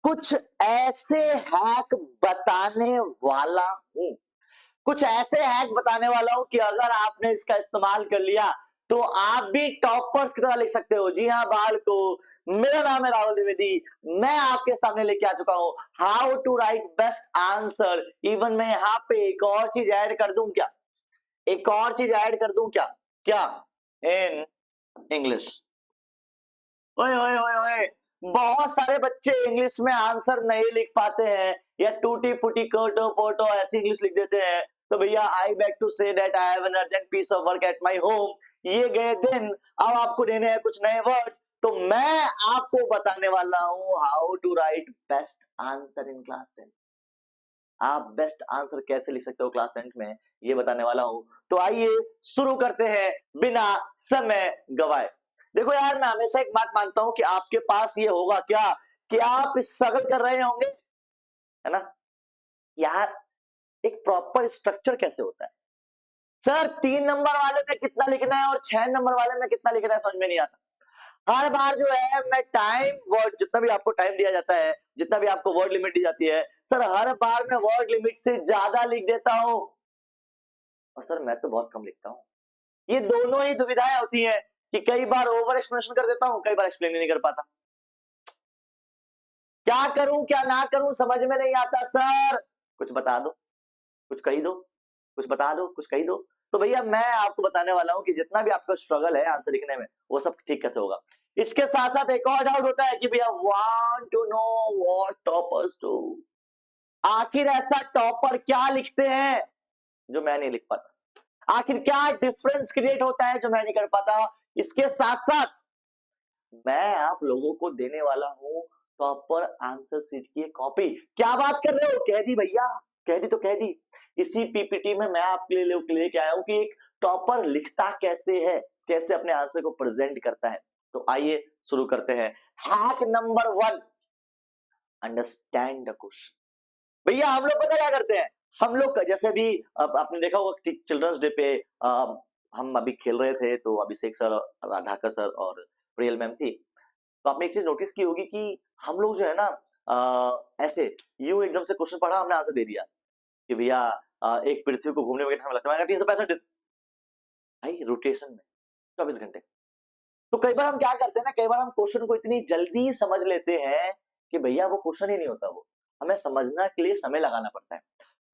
कुछ ऐसे हैक बताने वाला हूं कुछ ऐसे हैक बताने वाला हूं कि अगर आपने इसका इस्तेमाल कर लिया तो आप भी टॉपर्स की तरह लिख सकते हो। जी हाँ बाल को, मेरा नाम है राहुल द्विवेदी। मैं आपके सामने लेके आ चुका हूं how to write best answer. Even मैं यहाँ पे एक और चीज ऐड कर दूं क्या? एक और चीज ऐड कर दूं क्या? क्या? In English. ओए ओए ओए ओए, बहुत सारे बच्चे इंग्लिश में आंसर नहीं लिख पाते हैं या टूटी फूटी कोटो पोटो ऐसी इंग्लिश लिख देते हैं। तो भैया I back to say that I have an urgent piece of work at my home. ये गए दिन, अब आपको देने हैं कुछ नए वर्ड्स। तो मैं आपको बताने वाला हूं how to write best answer in class 10। आप बेस्ट आंसर कैसे लिख सकते हो क्लास 10 में, ये बताने वाला हूं। तो आइए शुरू करते हैं बिना समय गवाए। देखो यार, मैं हमेशा एक बात मानता हूं कि आपके पास ये होगा क्या कि आप स्ट्रगल कर रहे होंगे, है ना यार। एक प्रॉपर स्ट्रक्चर कैसे होता है सर? 3 नंबर वाले में कितना लिखना है और 6 नंबर वाले में कितना लिखना है समझ में नहीं आता। हर बार जो है मैं टाइम वर्ड, जितना भी आपको टाइम दिया जाता है, जितना भी आपको वर्ड लिमिट दी जाती है, सर हर बार मैं वर्ड लिमिट से ज्यादा लिख देता हूं। और सर मैं तो बहुत कम लिखता हूं। ये दोनों ही दुविधाएं होती हैं कि कई बार ओवर एक्सप्लेनेशन कर देता हूं, कई बार एक्सप्लेन नहीं कर पाता। क्या करूं क्या ना करूं समझ में नहीं आता सर। कुछ बता दो, कुछ कही दो, कुछ बता दो, कुछ कही दो। तो भैया मैं आपको बताने वाला हूं कि जितना भी आपका स्ट्रगल है आंसर लिखने में, वो सब ठीक कैसे होगा। इसके साथ साथ एक और डाउट होता है कि भैया want to know what toppers do. आखिर ऐसा टॉपर क्या लिखते हैं जो मैं नहीं लिख पाता? आखिर क्या डिफरेंस क्रिएट होता है जो मैं नहीं कर पाता? इसके साथ साथ मैं आप लोगों को देने वाला हूं प्रॉपर आंसर सीट की कॉपी। क्या बात कर रहे हो? कह दी भैया, कह दी तो कह दी। इसी पीपीटी में मैं आपके लिए लेके आया हूं कि एक टॉपर लिखता कैसे है, कैसे अपने आंसर को प्रेजेंट करता है। तो आइए शुरू करते हैं। Hack number 1, understand the question. भैया हम लोग पता क्या करते हैं, हम लोग जैसे भी आपने देखा होगा चिल्ड्रंस डे पे हम अभी खेल रहे थे, तो अभिषेक सर, राधाकर सर और प्रियल मैम थी। तो आपने एक चीज नोटिस की होगी कि हम लोग जो है ना ऐसे यूं एकदम से क्वेश्चन पढ़ा, हमने आंसर दे दिया कि भैया एक पृथ्वी को घूमने में कितना समय लगता है? 365 दिन भाई, रोटेशन में 24 घंटे। तो कई बार हम क्या करते हैं ना, कई बार हम क्वेश्चन को इतनी जल्दी समझ लेते हैं कि भैया वो क्वेश्चन ही नहीं होता, वो हमें समझने के लिए समय लगाना पड़ता है।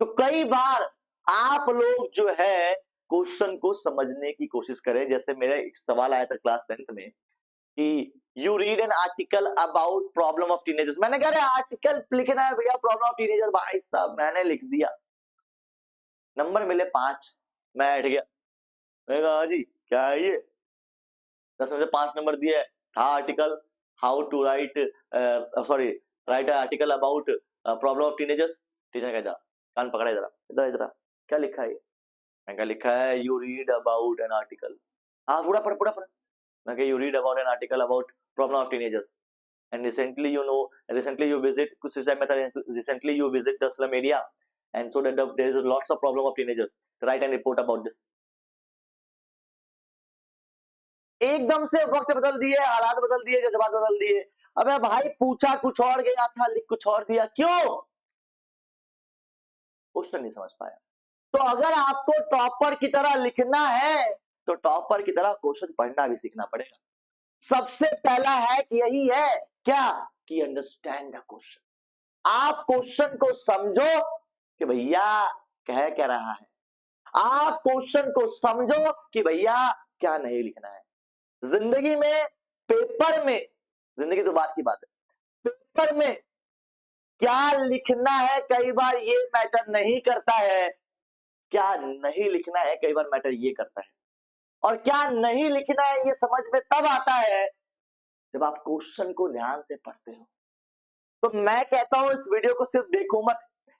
तो कई बार आप लोग जो है क्वेश्चन को समझने की कोशिश करें। जैसे मेरा एक सवाल आया था क्लास 10th में कि you read an article about problem of teenagers. मैंने कहा आर्टिकल लिखना है भैया प्रॉब्लम ऑफ टीनेजर। भाई साहब मैंने लिख दिया, नंबर मिले 5, मैं हट गया। मैंने कहा जी क्या है ये, 10 में से 5 नंबर दिए। था article how to write, sorry write article about problem of teenagers. Teacher कह जा, कान पकड़ा इधर इधर इधर, क्या लिखा है ये? मैंने कहा लिखा है you read about an article. हाँ पूरा पढ़ पूरा पढ़। मैं कहा you read about an article about problem of teenagers and recently you visit कुछ system method, recently you visit the slum area and so that there is lots of problem of teenagers, write and report about this। एकदम से वक्त बदल दिए, हालात बदल दिए, जज्बात बदल दिए। अबे भाई पूछा कुछ और गया था, लिख कुछ और दिया, क्यों? क्वेश्चन नहीं समझ पाया। तो अगर आपको टॉपर की तरह लिखना है तो टॉपर की तरह क्वेश्चन पढ़ना भी सीखना पड़ेगा। सबसे पहला हैक यही है, क्या? कि अंडरस्टैंड द क्वेश्चन। आप क्वेश्चन को समझो कि भैया कह क्या रहा है। आप क्वेश्चन को समझो कि भैया क्या नहीं लिखना है। जिंदगी में, पेपर में, जिंदगी तो बात की बात है, पेपर में क्या लिखना है कई बार ये मैटर नहीं करता है, क्या नहीं लिखना है कई बार मैटर ये करता है। और क्या नहीं लिखना है ये समझ में तब आता है जब आप क्वेश्चन को ध्यान से पढ़ते हो। तो मैं कहता हूं इस वीडियो को सिर्फ देखो मत,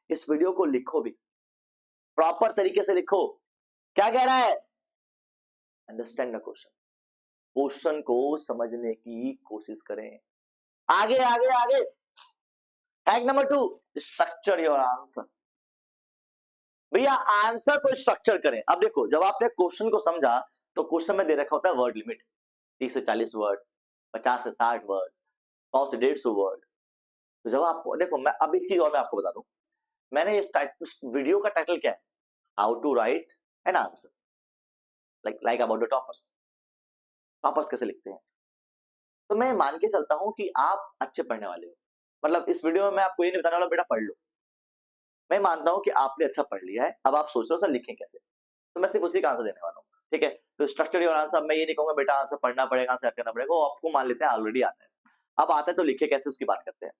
इस वीडियो को लिखो भी, प्रॉपर तरीके से लिखो। क्या कह रहा है? Understand the question. क्वेश्चन को समझने की कोशिश करें। आगे आगे आगे। Hack number 2, structure your answer. भैया आंसर को स्ट्रक्चर करें। अब देखो, जब आपने क्वेश्चन को समझा तो क्वेश्चन में दे रखा होता है वर्ड लिमिट, 30 से 40 वर्ड, 50 से 60 वर्ड, 100 से 150 वर्ड। तो जब आप देखो, मैं अब एक चीज और मैं आपको बता दूं, मैंने इस वीडियो का टाइटल क्या है, how to write an answer like about the toppers. Toppers कैसे लिखते हैं। तो मैं मान के चलता हूं कि आप अच्छे पढ़ने वाले हो, मतलब इस वीडियो में मैं आपको ये नहीं बताने वाला बेटा पढ़ लो, मैं मानता हूं कि आपने अच्छा पढ़ लिया है, अब आप सोच रहे हो सर लिखें कैसे, तो मैं सिर्फ उसी का आंसर देने वाला हूँ, ठीक है। तो स्ट्रक्चर योर आंसर, मैं ये नहीं कहूंगा बेटा आंसर पढ़ना पड़ेगा, आंसर करना पड़ेगा, वो आपको मान लेते हैं ऑलरेडी आता है। अब आता है तो लिखे कैसे उसकी बात करते हैं।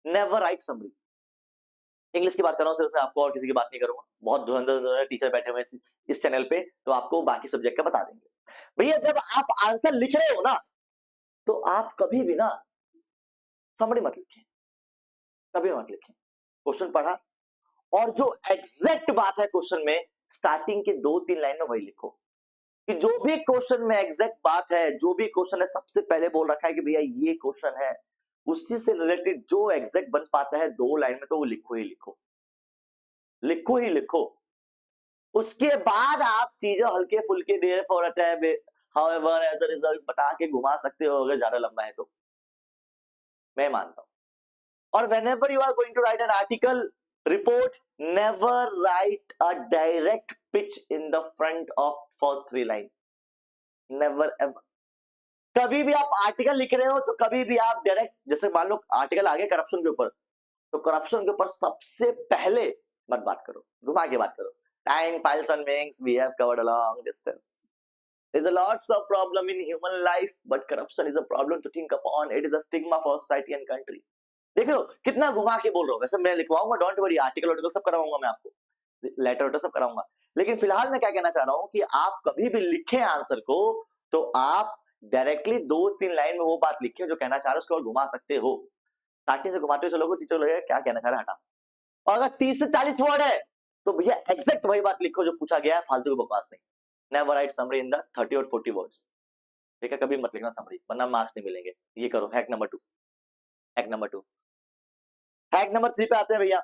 Never write summary. इंग्लिश की बात कर रहा हूँ सिर्फ, मैं आपको और किसी की बात नहीं करूंगा, बहुत धुरंधर टीचर बैठे हुए इस चैनल पे, तो आपको बाकी सब्जेक्ट का बता देंगे। भैया जब आप आंसर लिख रहे हो ना, तो आप कभी भी ना समरी मत लिखें, कभी मत लिखें। क्वेश्चन पढ़ा और जो एग्जैक्ट बात है क्वेश्चन में, स्टार्टिंग के 2-3 लाइन में वही लिखो, कि जो भी क्वेश्चन में एग्जैक्ट बात है, जो भी क्वेश्चन है, सबसे पहले बोल रखा है कि भैया ये क्वेश्चन है, उसी से रिलेटेड जो एग्जैक्ट बन पाता है 2 लाइन में, तो वो लिखो ही लिखो, लिखो ही लिखो। उसके बाद आप चीजें हल्के फुल्के there for a time, however as a result बता के घुमा सकते हो अगर ज्यादा लंबा है तो, मैं मानता हूं। और whenever you are going to write an article report, never write a direct pitch in the front of first 3 line, never ever। कभी भी आप आर्टिकल लिख रहे हो तो कभी भी आप डायरेक्ट, जैसे मान लो आर्टिकल आ गया करप्शन के ऊपर, तो करप्शन के ऊपर सबसे पहले मत बात करो, घुमा के बात करो। Time files and wings we have covered a long distance, there's a lots of problem in human life but corruption is a problem to think upon, it is a stigma for society and country। देख लो कितना घुमा के बोल रहा हूँ, वैसे मैं लिखवाऊंगा, don't worry, article article सब कराऊंगा मैं आपको, लेटर वेटर सब कराऊंगा, लेकिन फिलहाल मैं क्या कहना चाह रहा हूँ कि आप कभी भी लिखें आंसर को, तो आप डायरेक्टली 2-3 लाइन में वो बात लिखे जो कहना चाह रहे हो, उसको और घुमा सकते हो। स्टार्टिंग से घुमाते हुए चलोगे, टीचर लगेगा क्या कहना चाह रहा है, हटा। और अगर 30 से 40 वर्ड है तो भैया एग्जैक्ट वही बात लिखो जो पूछा गया है, फालतू की बकवास नहीं। Never write summary in the 30 और 40 वर्ड्स, ठीक है, कभी मत लिखना समरी, वरना मार्क्स नहीं मिलेंगे। ये करो hack number 2। Hack number 2। Hack number 3 पे आते हैं भैया,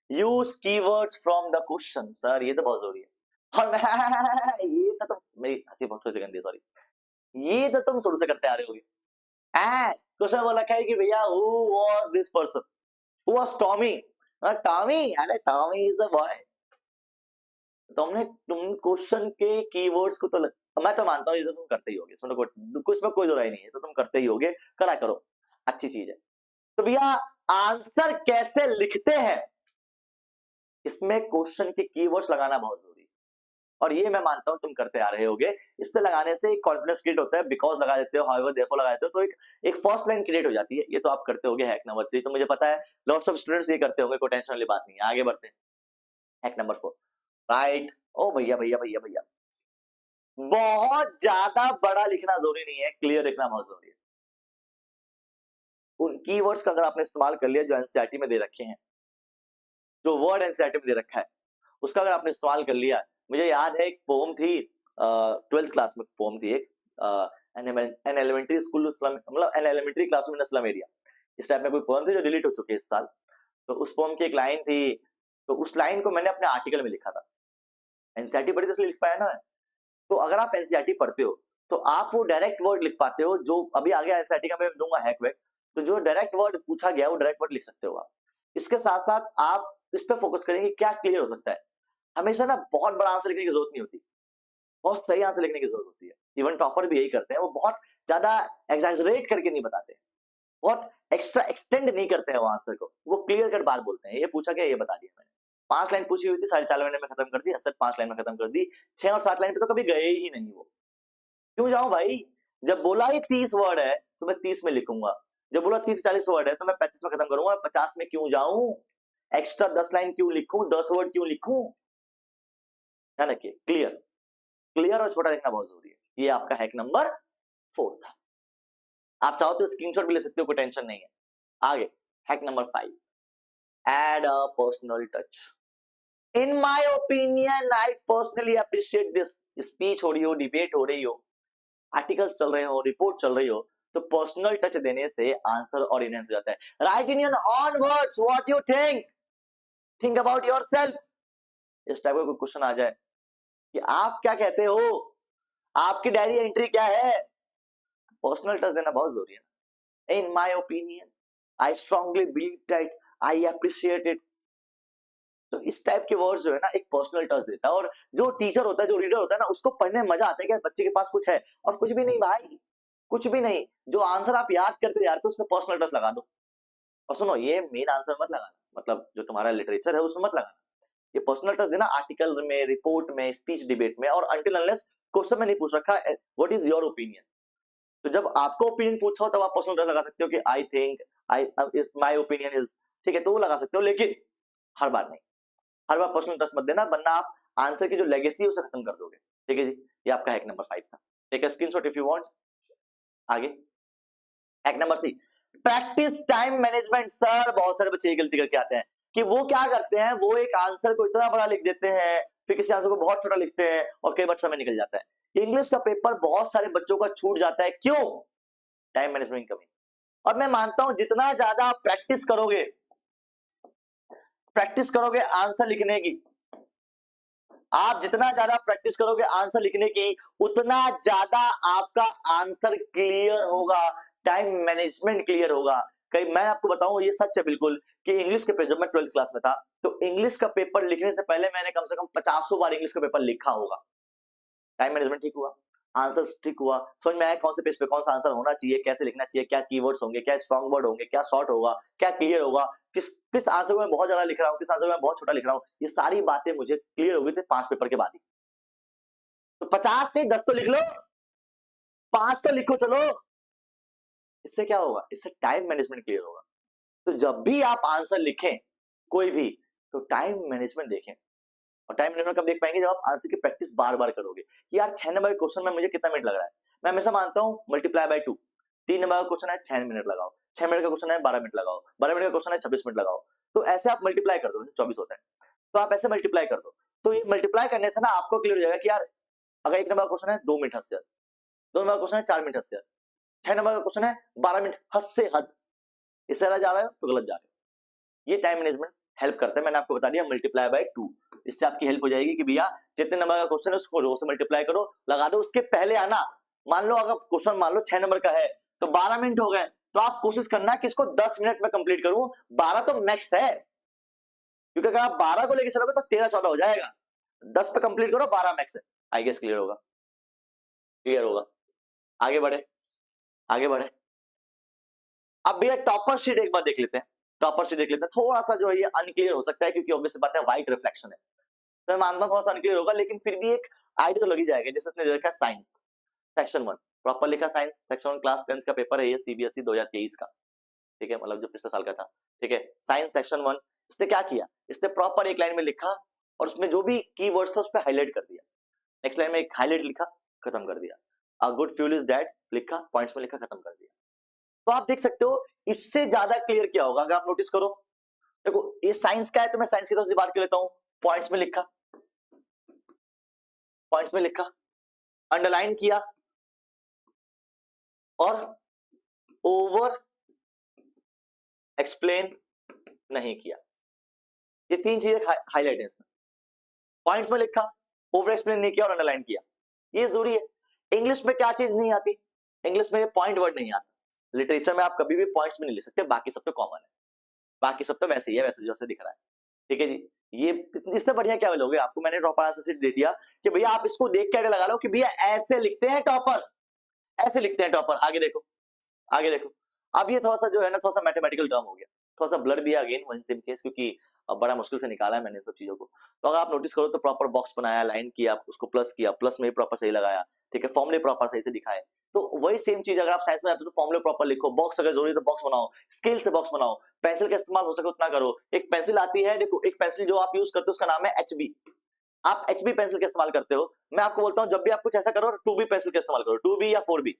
use keywords from the question. Sir ये तो बहुत जरूरी है, और मैं ये तो तुम, मेरी हंसी बहुत थोड़ी सी गंदी, सॉरी, ये तो तुम शुरू से करते आ रहे होगे। क्वेश्चन बोला है कि भैया who was this person, who was Tommy, Tommy, अरे टॉमी इज द बॉय। तुम क्वेश्चन के कीवर्ड्स को तो मैं तो मानता हूँ ये तो तुम करते ही होगे, इसमें कुछ में कोई दोहराई नहीं है, तो तुम करते ही होगे, करा करो, अच्छी चीज है। तो भैया आंसर कैसे लिखते हैं, इसमें क्वेश्चन के कीवर्ड्स लगाना बहुत जरूरी है, और ये मैं मानता हूं तुम करते आ रहे होगे। इससे लगाने से एक कॉन्फिडेंस क्रिएट होता है, बिकॉज लगा देते हो, हाउएवर देयरफॉर लगा देते हो, तो एक फर्स्ट लाइन क्रिएट हो जाती है। ये तो आप करते होगे हैक नंबर 3, तो मुझे पता है लॉट्स ऑफ स्टूडेंट्स ये करते होंगे, कोई टेंशन वाली बात नहीं है। आगे बढ़ते हैं, हैक नंबर 4, राइट। ओ भैया भैया भैया भैया, बहुत ज्यादा बड़ा लिखना जरूरी नहीं है, क्लियर लिखना बहुत जरूरी है। उन कीवर्ड्स का अगर आपने इस्तेमाल कर लिया जो एनसीईआरटी में दे रखे हैं, जो वर्ड एनसीईआरटी में दे रखा है, उसका अगर आपने इस्तेमाल कर लिया, मुझे याद है एक पोम थी 12th क्लास में, पोम थी एक, एन एलिमेंट्री स्कूल मतलब an elementary classroom in slum area, इस टाइप में कोई पोम थी जो डिलीट हो चुकी है इस साल। तो उस पोम की एक लाइन थी, तो उस लाइन को मैंने अपने आर्टिकल में लिखा था। एनसीईआरटी पढ़ी तो इसलिए लिख पाया ना। तो अगर आप एनसीईआरटी पढ़ते हो तो आप वो डायरेक्ट वर्ड लिख पाते हो, जो अभी आ गया एनसीईआरटी का मैं दूंगा हैक वैक, तो जो डायरेक्ट वर्ड पूछा गया वो डायरेक्ट वर्ड लिख सकते हो आप। इसके साथ साथ आप इस पर फोकस करेंगे क्या क्लियर हो सकता है। हमेशा ना बहुत बड़ा आंसर लिखने की जरूरत नहीं होती, बहुत सही आंसर लिखने की जरूरत होती है। इवन टॉपर भी यही करते हैं, वो बहुत ज्यादा एग्जैजरेट करके नहीं बताते, बहुत एक्स्ट्रा एक्सटेंड नहीं करते हैं वो आंसर को, वो क्लियर कट बात बोलते हैं, ये पूछा गया ये बता दिया मैंने। 5 लाइन पूछी हुई थी, 4.5 महीने में खत्म कर दी, 5 लाइन में खत्म कर दी। 6 और 7 लाइन पे तो कभी गए ही नहीं वो। क्यों जाऊं भाई, जब बोला ही 30 वर्ड है तो मैं 30 में लिखूंगा, जब बोला 30-40 वर्ड है तो मैं 35 में खत्म करूंगा, 50 में क्यों जाऊं, एक्स्ट्रा 10 लाइन क्यों लिखूं, 10 वर्ड क्यों लिखूं। ध्यान रखिए, क्लियर, क्लियर और छोटा लिखना बहुत जरूरी है। ये आपका हैक नंबर 4 था। आप चाहो तो स्क्रीनशॉट भी ले सकते हो, कोई टेंशन नहीं है। आगे hack number 5, add a personal touch. In my opinion I personally appreciate this. Speech हो रही हो, डिबेट हो रही हो, आर्टिकल्स चल रहे हो, रिपोर्ट चल रही हो, तो पर्सनल टच देने से आंसर और इनहेंस हो जाता है। Right in your own words what you think about yourself. इस टाइप का कोई क्वेश्चन आ जाए कि आप क्या कहते हो, आपकी डायरी एंट्री क्या है, पर्सनल टच देना बहुत जरूरी है। इन my opinion, I strongly believe that, I appreciate it. तो इस टाइप के वर्ड्स जो है ना एक पर्सनल टच देता है, और जो टीचर होता है, जो रीडर होता है ना, उसको पढ़ने में मजा आता है कि बच्चे के पास कुछ है, और कुछ भी नहीं भाई, कुछ भी नहीं, जो आंसर आप याद करते जा रहे हो उसमें पर्सनल टच लगा दो। और सुनो, ये मेन आंसर मत लगाना, मतलब जो तुम्हारा लिटरेचर है उसमें मत लगाना, ये पर्सनल टच देना आर्टिकल में, रिपोर्ट में, स्पीच डिबेट में, और अनटिल अनलेस क्वेश्चन में नहीं पूछ रखा व्हाट इज योर ओपिनियन। तो जब आपको ओपिनियन पूछा हो तब आप पर्सनल टच लगा सकते हो कि I think, I, my opinion is, ठीक है, तो वो लगा सकते हो, लेकिन हर बार नहीं, हर बार पर्सनल टच मत देना, वरना आप आंसर की जो लेगेसी है उसे खत्म कर दोगे। ठीक है जी, ये आपका हैक नंबर 5 था। Take a screenshot if you want. आगे hack number C, practice time management. Sir बहुत सारे बच्चे ये गलती करके आते हैं कि वो क्या करते हैं, वो एक आंसर को इतना बड़ा लिख देते हैं, फिर किसी आंसर को बहुत छोटा लिखते हैं, और कई बार समय निकल जाता है। इंग्लिश का पेपर बहुत सारे बच्चों का छूट जाता है, क्यों? टाइम मैनेजमेंट की कमी। और मैं मानता हूं जितना ज्यादा आप प्रैक्टिस करोगे आंसर लिखने की, आप जितना ज्यादा प्रैक्टिस करोगे आंसर लिखने की, उतना ज्यादा आपका आंसर क्लियर होगा, टाइम मैनेजमेंट क्लियर होगा। कहीं मैं आपको बताऊं, ये सच है बिल्कुल, कि इंग्लिश के पेपर, जब मैं 12th क्लास में था, तो इंग्लिश का पेपर लिखने से पहले मैंने कम से कम 50 बार इंग्लिश का पेपर लिखा होगा। टाइम मैनेजमेंट ठीक हुआ, आंसर ठीक हुआ, समझ में आया कौन से पेज पे कौन सा आंसर होना चाहिए, कैसे लिखना चाहिए, क्या कीवर्ड्स होंगे, क्या स्ट्रॉन्ग वर्ड होंगे, क्या शॉर्ट होगा, क्या क्लियर होगा, किस आंसर को मैं बहुत ज्यादा लिख रहा हूँ, किस आंसर को मैं बहुत छोटा लिख रहा हूँ, ये सारी बातें मुझे क्लियर हो गई थी 5 पेपर के बाद ही। तो 50 नहीं 10 तो लिख लो, 5 तो लिखो चलो। इससे क्या होगा, इससे टाइम मैनेजमेंट क्लियर होगा। तो जब भी आप आंसर लिखें कोई भी, तो टाइम मैनेजमेंट देखें। और टाइम मैनेजमेंट कब देख पाएंगे, जब आप आंसर की प्रैक्टिस बार बार करोगे। यार 6 नंबर के क्वेश्चन में मुझे कितना मिनट लग रहा है, मैं हमेशा मानता हूं मल्टीप्लाई बाय 2। 3 नंबर का क्वेश्चन है 6 मिनट लगाओ, 6 मिनट का क्वेश्चन है 12 मिनट लगाओ, 12 मिनट का क्वेश्चन है 26 मिनट लगाओ। तो ऐसे आप मल्टीप्लाई कर दो, 24 होता है, तो आप ऐसे मल्टीप्लाई कर दो। तो ये मल्टीप्लाई करने से ना आपको क्लियर हो जाएगा कि यार अगर 1 नंबर का क्वेश्चन है 2 मिनट हद से हद, 2 नंबर का क्वेश्चन है 4 मिनट हद से हद, 6 नंबर का क्वेश्चन है 12 मिनट हद से हद, इससे ज्यादा जा रहे हो तो गलत जा रहे हो। ये टाइम मैनेजमेंट हेल्प करता है। मैंने आपको बता दिया मल्टीप्लाई बाय 2, इससे आपकी हेल्प हो जाएगी कि भैया जितने नंबर का क्वेश्चन है उसको रो से मल्टीप्लाई करो, लगा दो, उसके पहले आना। मान लो अगर क्वेश्चन मान लो 6 नंबर का है तो 12 मिनट हो गए, तो आप कोशिश करना कि इसको 10 मिनट में कंप्लीट करूं, 12 तो मैक्स है, क्योंकि अगर आप 12 को लेकर चलोगे तो 13-14 हो जाएगा। 10 पे कंप्लीट करो, 12 मैक्स है। आई गेस क्लियर होगा, क्लियर होगा। आगे बढ़े, आगे बढ़े। अब भैया टॉपर शीट एक बार देख लेते हैं, टॉपर शीट देख लेते हैं। थोड़ा सा जो है ये अनक्लियर हो सकता है, क्योंकि ऑब्वियस बात है व्हाइट रिफ्लेक्शन है, तो मैं मानता हूं थोड़ा सा अनक्लियर होगा, लेकिन फिर भी एक आइडिया तो लगी जाएगा। जैसे उसने देखा साइंस सेक्शन 1, प्रॉपर लिखा साइंस सेक्शन 1, क्लास 10th का पेपर है ये, सीबीएसई 2023 का, ठीक है, मतलब जो पिछले साल का था। ठीक है, साइंस सेक्शन 1, इसने क्या किया, इसने प्रॉपर एक लाइन में लिखा और उसमें जो भी कीवर्ड्स था उस पर हाईलाइट कर दिया। नेक्स्ट लाइन में एक हाईलाइट लिखा, खत्म कर दिया। A good fuel is dead लिखा, पॉइंट्स में लिखा, खत्म कर दिया। तो आप देख सकते हो इससे ज्यादा क्लियर क्या होगा, अगर आप नोटिस करो। देखो ये साइंस का है तो मैं साइंस की तरफ से बात कर लेता हूं, पॉइंट्स में लिखा, पॉइंट्स में लिखा, अंडरलाइन किया, और ओवर एक्सप्लेन नहीं किया। ये 3 चीजें हाईलाइट है इसमें। पॉइंट्स में लिखा, ओवर एक्सप्लेन नहीं किया और अंडरलाइन किया, ये जरूरी है। इंग्लिश में क्या चीज नहीं आती, इंग्लिश में पॉइंट वर्ड नहीं आता। लिटरेचर में आप कभी भी पॉइंट्स में नहीं लिख सकते, बाकी सब तो कॉमन है, बाकी सब तो वैसे ही है, वैसे जैसे दिख रहा है। ठीक है जी, ये इससे बढ़िया क्या बोलोगे, आपको मैंने टॉपर आंसर शीट दे दिया कि भैया आप इसको देख के लगा लो कि भैया ऐसे लिखते हैं टॉपर, ऐसे लिखते हैं टॉपर। आगे देखो, आगे देखो। अब ये थोड़ा सा जो है ना, थोड़ा सा मैथमेटिकल टर्म हो गया, थोड़ा सा ब्लर भी है अगेन वन सेम चीज, क्योंकि अब बड़ा मुश्किल से निकाला है मैंने सब चीजों को। तो अगर आप नोटिस करो तो प्रॉपर बॉक्स बनाया, लाइन किया, उसको प्लस किया, प्लस में भी प्रॉपर सही लगाया, ठीक है, फॉर्मूले प्रॉपर सही से दिखाए। तो वही सेम चीज अगर आप साइंस में आते हो तो फॉर्मूले प्रॉपर लिखो, बॉक्स अगर जरूरी है तो बॉक्स बनाओ, स्केल से बॉक्स बनाओ, पेंसिल का इस्तेमाल हो सके उतना करो। एक पेंसिल आती है, देखो एक पेंसिल जो आप यूज करते हो उसका नाम है HB, आप HB पेंसिल का इस्तेमाल करते हो। मैं आपको बोलता हूं जब भी आप कुछ ऐसा करो 2B पेंसिल का इस्तेमाल करो, 2B या 4B,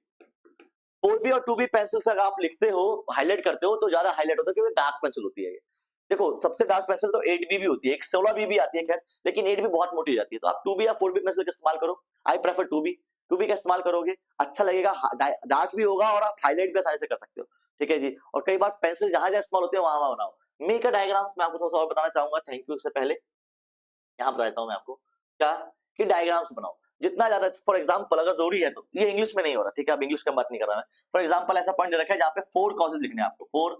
4B और 2B पेंसिल से अगर आप लिखते हो, हाईलाइट करते हो, तो ज्यादा हाईलाइट होता है, क्योंकि डार्क पेंसिल होती है ये। देखो सबसे डार्क पेंसिल तो 8B भी होती है, एक 16B भी आती है खैर, लेकिन 8B बहुत मोटी हो जाती है। तो आप 2B या 4B पेंसिल का इस्तेमाल करो। आई प्रेफर 2B, 2B का इस्तेमाल करोगे अच्छा लगेगा, डार्क भी होगा और आप हाईलाइट भी आसानी से कर सकते हो। ठीक है जी, और कई बार पेंसिल जहां जहां इस्तेमाल होती है वहां वहां बनाओ। मेक अ डायग्राम्स मैं आपको थोड़ा सा और बताना चाहूंगा, थैंक यू। इससे पहले यहाँ बता देता हूँ मैं आपको क्या, कि डायग्राम्स बनाओ जितना ज्यादा। फॉर एग्जाम्पल अगर जरूरी है तो, ये इंग्लिश में नहीं हो रहा, ठीक है, अब इंग्लिश का बात नहीं कर रहा मैं। फॉर एग्जाम्पल ऐसा पॉइंट दे रखा है जहाँ पे 4 कॉजेज लिखने हैं आपको, 4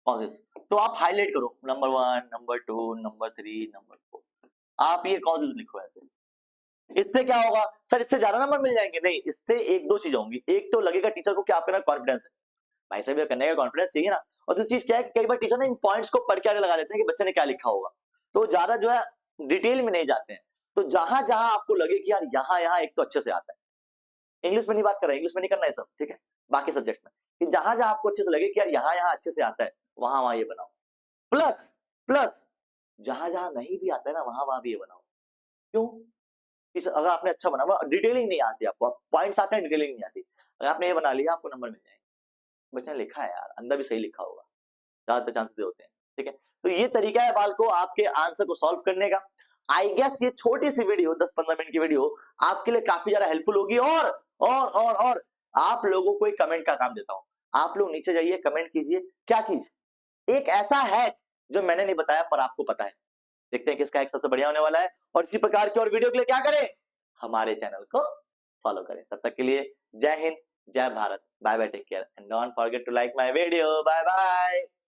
कॉजेस, तो आप हाईलाइट करो नंबर 1, नंबर 2, नंबर 3, नंबर 4, आप ये कॉजेस लिखो ऐसे। इससे क्या होगा सर, इससे ज्यादा नंबर मिल जाएंगे? नहीं, इससे एक दो चीज होंगी। एक तो लगेगा टीचर को कि आपके अंदर कॉन्फिडेंस है, भाई साहब ये करने का कॉन्फिडेंस चाहिए ना। और दूसरी चीज क्या है कि कई बार टीचर ना इन पॉइंट्स को पढ़ के आगे लगा लेते हैं कि बच्चे ने क्या लिखा होगा, तो ज्यादा जो है डिटेल में नहीं जाते हैं। तो जहां जहां आपको लगे कि यार यहाँ यहाँ एक तो अच्छे से आता है, इंग्लिश में नहीं बात कर रहा है, इंग्लिश में नहीं करना है सब, ठीक है, बाकी सब्जेक्ट में, कि जहां जहां आपको अच्छे से लगे कि यार यहाँ यहाँ अच्छे से आता है, वहां वहां ये बनाओ। प्लस प्लस जहां जहां नहीं भी आता है ना, वहां वहां भी ये बनाओ। क्यों? अगर आपने अच्छा बना, डिटेलिंग नहीं आती आपको, पॉइंट्स आते हैं, डिटेलिंग नहीं आती, अगर आपने ये बना लिया आपको नंबर मिल जाएंगे। बच्चे ने लिखा है यार, अंदर भी सही लिखा होगा, ज्यादातर चांसेस होते हैं, ठीक है। तो ये तरीका है बाल को आपके आंसर को सॉल्व करने का। आई गेस ये छोटी सी वीडियो 10-15 मिनट की वीडियो आपके लिए काफी ज्यादा हेल्पफुल होगी। और आप लोगों को एक कमेंट का काम देता हूं, आप लोग नीचे जाइए, कमेंट कीजिए क्या चीज, एक ऐसा है जो मैंने नहीं बताया पर आपको पता है। देखते हैं किसका एक सबसे बढ़िया होने वाला है। और इसी प्रकार की और वीडियो के लिए क्या करें, हमारे चैनल को फॉलो करें। तब तक के लिए जय हिंद, जय Bharat, bye bye, take care and don't forget to like my video. Bye bye.